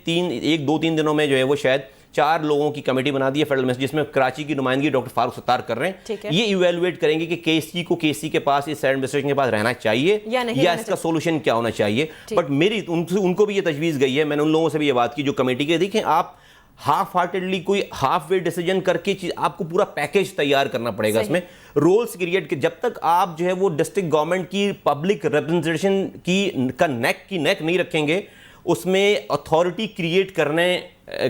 1-2-3 दिनों में जो है वो शायद 4 लोगों की कमेटी बना दी है फेडरल मिनिस्टर, जिसमें कराची की नुमाइंदगी डॉक्टर फारूक सत्तार कर रहे हैं। ये इवेलुएट करेंगे कि केसी के पास, इस एडमिनिस्ट्रेशन के पास रहना चाहिए या इसका सोल्यूशन क्या होना चाहिए। बट मेरी उनको भी ये तजवीज़ गई है, मैंने उन लोगों से भी ये बात की जो कमेटी के, देखें आप हाफ हार्टेडली कोई हाफ वे डिसीजन करके आपको पूरा पैकेज तैयार करना पड़ेगा। इसमें रोल्स क्रिएट के, जब तक आप जो है वो डिस्ट्रिक्ट गवर्नमेंट की पब्लिक रिप्रेजेंटेशन की नेक नहीं रखेंगे, उसमें अथॉरिटी क्रिएट करने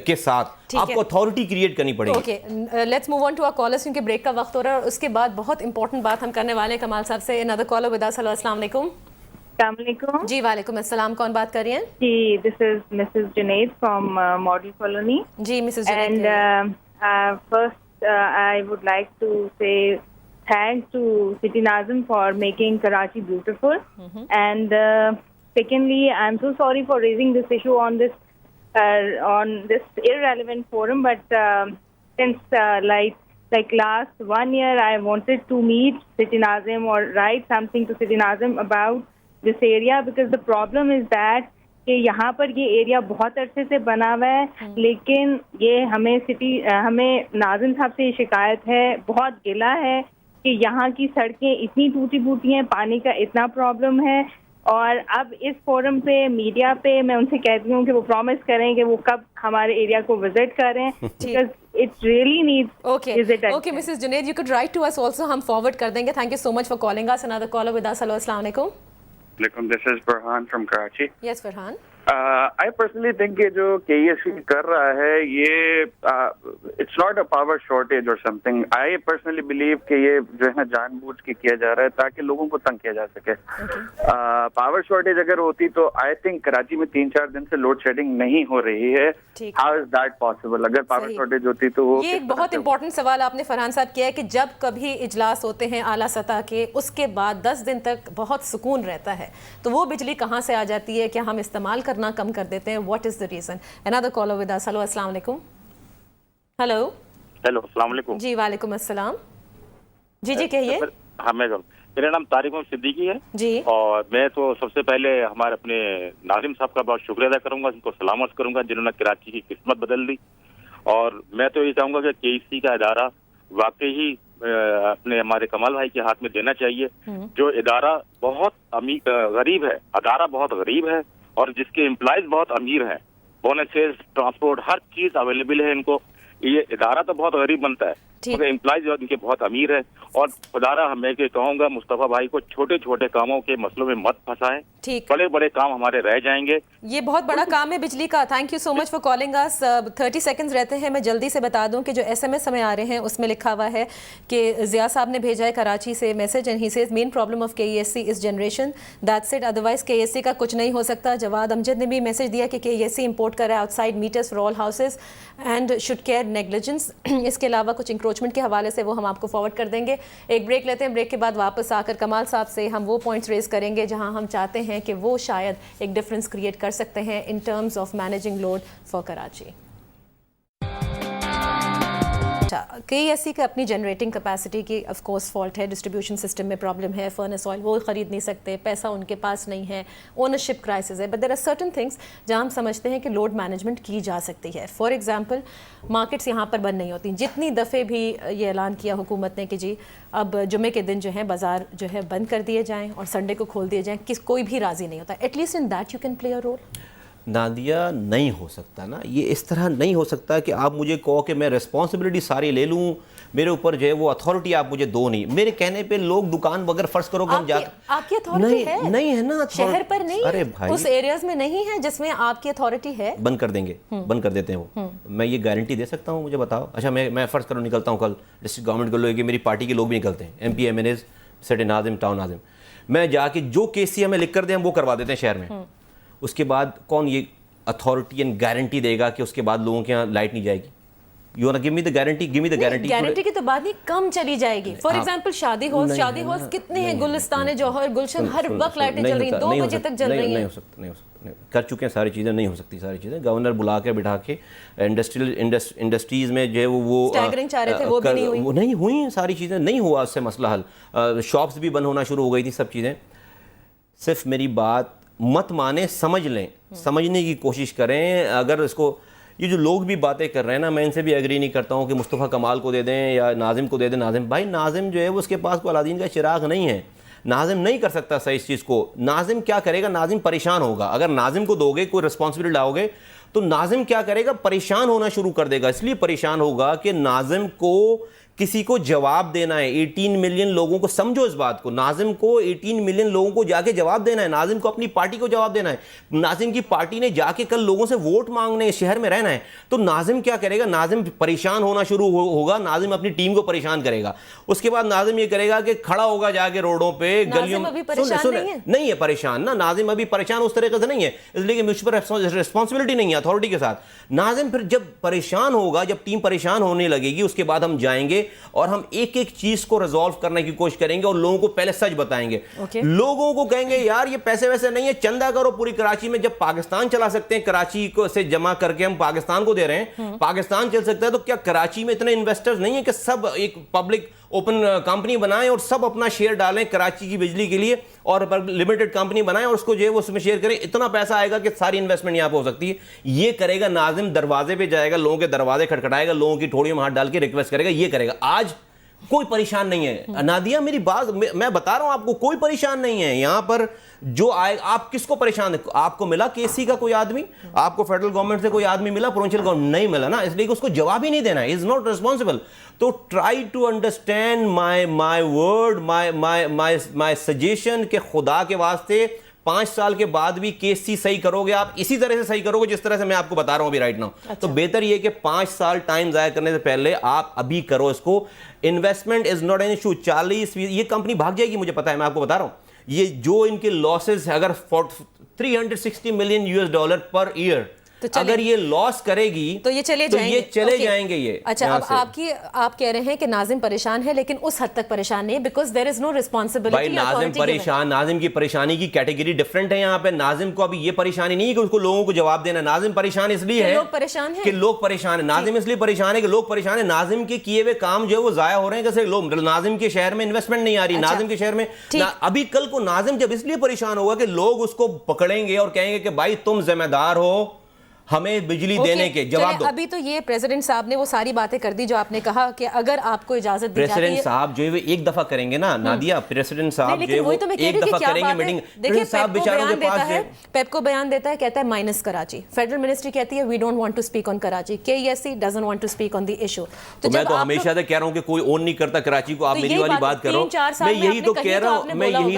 के साथ आपको अथॉरिटी क्रिएट करनी पड़ेगी। Okay, let's move on to our callers, क्योंकि ब्रेक का वक्त हो रहा है और उसके बाद बहुत इंपॉर्टेंट बात हम करने वाले हैं कमाल साहब से। Another caller with us. अस्सलाम वालेकुम। जी वालेकुम अस्सलाम। कौन बात कर रही हैं? जी, this is Mrs Junaid from Model Colony. जी Mrs Junaid. And first I would like to say thanks to City Nazim for making Karachi beautiful. And secondly, I'm so sorry for raising this issue on this irrelevant forum, but since like last 1 year, I wanted to meet City Nazim or write something to City Nazim about this area, because the problem is that कि यहाँ पर ये area बहुत अरसे से बना हुआ है, लेकिन ये हमें नाजिम साहब से शिकायत है, बहुत गिला है कि यहाँ की सड़कें इतनी टूटी फूटी हैं, पानी का इतना प्रॉब्लम है। और अब इस फोरम पे, मीडिया पे मैं उनसे कहती हूँ कि वो प्रॉमिस करें कि वो कब हमारे एरिया को विजिट करें, because it's really needs visit. Okay Mrs Junaid, you could write to us also, हम फॉरवर्ड कर देंगे। Thank you so much for calling us. Another caller with us. Hello, अस्सलाम वालेकुम। This is Farhan from Karachi. Yes, Farhan. I personally think ये जो KESC कर रहा है, ये it's not a power shortage or something. I personally believe कि ये जो है ना जानबूझ के किया जा रहा है ताकि लोगों को तंग किया जा सके। पावर शॉर्टेज अगर होती तो आई थिंक कराची में 3-4 दिन से लोड शेडिंग नहीं हो रही है। How is that possible? अगर पावर शॉर्टेज होती तो वो, ये एक बहुत इंपॉर्टेंट सवाल आपने फरहान साहब किया है कि जब कभी इजलास होते हैं आला सतह के, उसके बाद 10 दिन तक बहुत सुकून रहता है, तो वो बिजली कहाँ से आ जाती है? क्या हम इस्तेमाल करना कम कर देते हैं? What is the reason? Another caller with us. Hello, अस्सलाम वालेकुम। हेलो अस्सलाम वालेकुम। जी वालेकुम अस्सलाम। जी कहिए। हाँ, मेरा नाम तारिक मोहम्मद सिद्दीकी है जी। और मैं तो सबसे पहले हमारे अपने नाजिम साहब का बहुत शुक्रिया अदा करूंगा, उनको सलामत करूंगा जिन्होंने कराची की किस्मत बदल दी। और मैं तो ये चाहूंगा कि केईसी का इदारा वाकई ही अपने हमारे कमाल भाई के हाथ में देना चाहिए, जो इदारा बहुत गरीब है, अदारा बहुत गरीब है और जिसके एम्प्लॉयज बहुत अमीर हैं, बोनसेस, ट्रांसपोर्ट, हर चीज अवेलेबल है इनको। ये इदारा तो बहुत गरीब बनता है, मगर एम्प्लॉयज इनके बहुत अमीर है। और खुदारा मैं कहूँगा मुस्तफा भाई को छोटे छोटे कामों के मसलों में मत फंसाएं, बड़े बड़े काम हमारे रह जाएंगे। ये बहुत बड़ा काम है बिजली का। Thank you so much for calling us. 30 seconds रहते हैं, मैं जल्दी से बता दूं कि जो SMS हमें आ रहे हैं उसमें लिखा हुआ है कि जिया साहब ने भेजा है कराची से message, and he says main problem of KESC is generation, that's it, otherwise KESC का कुछ नहीं हो सकता। जवाद अमजद ने भी मैसेज दिया कि KESC इंपोर्ट कर रहा है outside meters for all houses and should care negligence. इसके अलावा कुछ इंक्रोचमेंट के हवाले से वो हम आपको फॉरवर्ड कर देंगे। एक ब्रेक लेते हैं, ब्रेक के बाद वापस आकर कमाल साहब से हम वो पॉइंट्स रेज करेंगे जहां हम चाहते हैं कि वो शायद एक डिफरेंस क्रिएट कर सकते हैं in terms of managing load for Karachi. KESC का अपनी जनरेटिंग कैपेसिटी की ऑफ कोर्स फॉल्ट है, डिस्ट्रीब्यूशन सिस्टम में प्रॉब्लम है, फर्नेस ऑयल वो ख़रीद नहीं सकते, पैसा उनके पास नहीं है, ओनरशिप क्राइसिस है। But there are certain things जहाँ हम समझते हैं कि लोड मैनेजमेंट की जा सकती है। फॉर एग्जांपल, मार्केट्स यहाँ पर बंद नहीं होती। जितनी दफ़े भी ये ऐलान किया हुकूमत ने कि जी अब जुमे के दिन जो है बाज़ार जो है बंद कर दिए जाएँ और संडे को खोल दिए जाएँ, कोई भी राज़ी नहीं होता। At least in that you can play a role. Nadia, नहीं हो सकता ना, ये इस तरह नहीं हो सकता कि आप मुझे कहो कि मैं रिस्पॉन्सिबिलिटी सारी ले लूँ, मेरे ऊपर जो है वो अथॉरिटी आप मुझे दो नहीं। मेरे कहने पे लोग दुकान वगैरह फर्ज करो हम जा आपकी अथॉरिटी है नहीं है ना, शहर पर नहीं। अरे भाई, उस एरियाज में नहीं है जिसमें आपकी अथॉरिटी है, बंद कर देंगे, बंद कर देते हैं वो। मैं ये गारंटी दे सकता हूँ? मुझे बताओ। अच्छा, मैं फर्ज करो निकलता हूँ कल, डिस्ट्रिक्ट गवर्नमेंट के लोग, मेरी पार्टी के लोग भी निकलते हैं, MP MNAs, city Nazim, town Nazim, मैं जाके जो KC हमें लिख कर दें हम वो करवा देते हैं शहर में। उसके बाद कौन ये अथॉरिटी एंड गारंटी देगा कि उसके बाद लोगों के यहाँ लाइट नहीं जाएगी? You want give me the guarantee, give me the guarantee. Guarantee की तो बात नहीं, कम चली जाएगी। फॉर एग्जांपल शादी हॉल्स कितने हैं, गुलिस्तान जौहर, गुलशन, हर वक्त लाइटें चल रही हैं, 2 बजे तक जल रही हैं। नहीं हो सकता, कर चुके हैं सारी चीज़ें, नहीं हो सकती सारी चीज़ें। गवर्नर बुला के बिठा के इंडस्ट्रीज में जो है वो स्टैगरिंग चाह रहे थे, वो भी नहीं हुई। वो नहीं हुई, सारी चीज़ें नहीं हुआ, उससे मसला हल। शॉप्स भी बंद होना शुरू हो गई थी, सब चीज़ें। सिर्फ मेरी बात मत माने, समझ लें, समझने की कोशिश करें। अगर इसको ये जो लोग भी बातें कर रहे हैं ना, मैं इनसे भी एग्री नहीं करता हूँ कि मुस्तफ़ा कमाल को दे दें या नाजिम को दे दें। नाजिम भाई, नाजिम जो है वो उसके पास कोई अलादीन का चिराग नहीं है। नाजिम नहीं कर सकता सही इस चीज़ को। नाजिम क्या करेगा? नाजिम परेशान होगा। अगर नाजिम को दोगे, कोई रिस्पॉन्सिबिलिटी लाओगे, तो नाजिम क्या करेगा? परेशान होना शुरू कर देगा। इसलिए परेशान होगा कि नाजिम को किसी को जवाब देना है। 18 मिलियन लोगों को, समझो इस बात को, नाजिम को 18 मिलियन लोगों को जाके जवाब देना है। नाजिम को अपनी पार्टी को जवाब देना है। नाजिम की पार्टी ने जाके कल लोगों से वोट मांगने, शहर में रहना है। तो नाजिम क्या करेगा? नाजिम परेशान होना शुरू होगा। नाजिम अपनी टीम को परेशान करेगा। उसके बाद नाजिम ये करेगा कि खड़ा होगा जाके रोडों पे, गलियों में। नहीं है परेशान ना, नाजिम अभी परेशान उस तरीके से नहीं है, इसलिए कि मुझ पर रिस्पॉन्सिबिलिटी नहीं है अथॉरिटी के साथ। नाजिम फिर जब परेशान होगा, जब टीम परेशान होने लगेगी, उसके बाद हम जाएंगे और हम एक एक चीज को रिजॉल्व करने की कोशिश करेंगे और लोगों को पहले सच बताएंगे। लोगों को कहेंगे यार ये पैसे वैसे नहीं है, चंदा करो पूरी कराची में। जब पाकिस्तान चला सकते हैं, कराची को से जमा करके हम पाकिस्तान को दे रहे हैं, पाकिस्तान चल सकता है, तो क्या कराची में इतने इन्वेस्टर्स नहीं है कि सब एक पब्लिक ओपन कंपनी बनाएं और सब अपना शेयर डालें कराची की बिजली के लिए और लिमिटेड कंपनी बनाएं और उसको जो है वो उसमें शेयर करें? इतना पैसा आएगा कि सारी इन्वेस्टमेंट यहां पर हो सकती है। ये करेगा नाजिम, दरवाजे पे जाएगा, लोगों के दरवाजे खटखटाएगा, लोगों की ठोड़ियों में हाथ डाल के रिक्वेस्ट करेगा। ये करेगा। आज कोई परेशान नहीं है। नादिया, मेरी बात मैं बता रहा हूं आपको, कोई परेशान नहीं है यहां पर। जो आए, आप किसको परेशान है? आपको मिला केसी का कोई आदमी? आपको फेडरल गवर्नमेंट से कोई आदमी मिला? प्रोविंशियल गवर्नमेंट नहीं मिला ना, इसलिए उसको जवाब ही नहीं देना है। Is not responsible. तो try to understand my word, my suggestion के खुदा के वास्ते 5 साल के बाद भी केसी सही करोगे आप, इसी तरह से सही करोगे जिस तरह से मैं आपको बता रहा हूं अभी राइट नाउ। तो बेहतर ये कि 5 साल टाइम जाया करने से पहले आप अभी करो इसको। Investment is not an issue. 40 ये कंपनी भाग जाएगी, मुझे पता है, मैं आपको बता रहा हूं। ये जो इनके लॉसेस है, अगर 360 मिलियन US$ पर ईयर, तो अगर ये लॉस करेगी तो ये चले जाएंगे, ये चले जाएंगे ये। अच्छा, अब आप कह रहे हैं कि नाजिम परेशान है, लेकिन उस हद तक परेशान नहीं, because there is no responsibility. भाई नाजिम परेशान, नाजिम की परेशानी की कैटेगरी डिफरेंट है यहाँ पे। नाजिम को अभी ये परेशानी नहीं है कि उसको लोगों को जवाब देना। नाजिम परेशान इसलिए है लोग परेशान है कि लोग परेशान है। नाजिम इसलिए परेशान है कि लोग परेशान है। नाजिम के किए हुए काम जो है वो जाया हो रहे हैं। कैसे लोग, नाजिम के शहर में इन्वेस्टमेंट नहीं आ रही। नाजिम के शहर में अभी कल को नाजिम जब इसलिए परेशान होगा कि लोग उसको पकड़ेंगे और कहेंगे कि भाई तुम जिम्मेदार हो हमें बिजली देने के, जवाब दो। अभी तो ये प्रेसिडेंट साहब ने वो सारी बातें कर दी जो आपने कहा कि अगर आपको इजाजत दी जाती है। प्रेसिडेंट साहब जो है वो एक दफा करेंगे ना नादिया, प्रेसिडेंट साहब जो है वो एक दफा करेंगे मीटिंग। प्रेसिडेंट साहब बेचारों के पास है, पेप को बयान देता है, कहता है माइनस कराची। फेडरल मिनिस्ट्री कहती है we don't want to speak on Karachi. KESC doesn't want to speak on the issue. तो मैं तो हमेशा से कह रहा हूं कि कोई ओन नहीं करता कराची को। आप मेरी वाली बात करो, मैं यही तो कह रहा हूं, मैं यही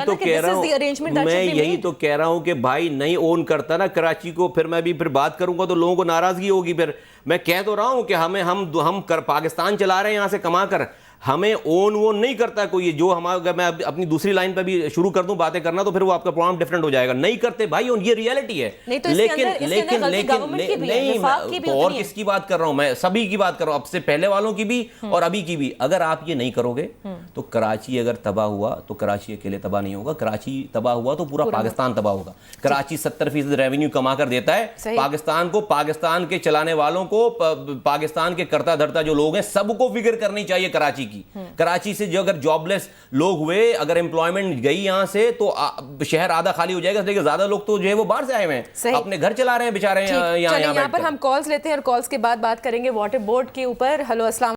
तो कह रहा हूं कि भाई नहीं ओन करता ना कराची को, फिर मैं भी फिर बात करूंगा तो लोगों को नाराज होगी। फिर मैं कह तो रहा हूं कि हम पाकिस्तान चला रहे हैं यहां से कमा कर, हमें ओन वो नहीं करता कोई। जो हमारा, मैं अपनी दूसरी लाइन पर भी शुरू कर दूं बातें करना तो फिर वो आपका प्रोग्राम डिफरेंट हो जाएगा। नहीं करते भाई, ये रियलिटी है। लेकिन नहीं, तो और किसकी बात कर रहा हूं मैं? सभी की बात कर रहा हूं, अब से पहले वालों की भी और अभी की भी। अगर आप ये नहीं करोगे तो कराची अगर तबाह हुआ तो कराची अकेले तबाह नहीं होगा। कराची तबाह हुआ तो पूरा पाकिस्तान तबाह होगा। कराची 70% रेवेन्यू कमा कर देता है पाकिस्तान को। पाकिस्तान के चलाने वालों को, पाकिस्तान के करता धरता जो लोग हैं, सबको फिक्र करनी चाहिए कराची की। कराची से जो अगर जॉबलेस लोग हुए, अगर एम्प्लॉयमेंट गई यहां से, तो शहर आधा खाली हो जाएगा। लेकिन ज्यादा लोग तो जो है वो बाहर से आए हुए हैं, अपने घर चला रहे हैं बेचारे। यहाँ पर हम कॉल्स लेते हैं और कॉल्स के बाद बात करेंगे वाटर बोर्ड के ऊपर। हेलो, अस्सलाम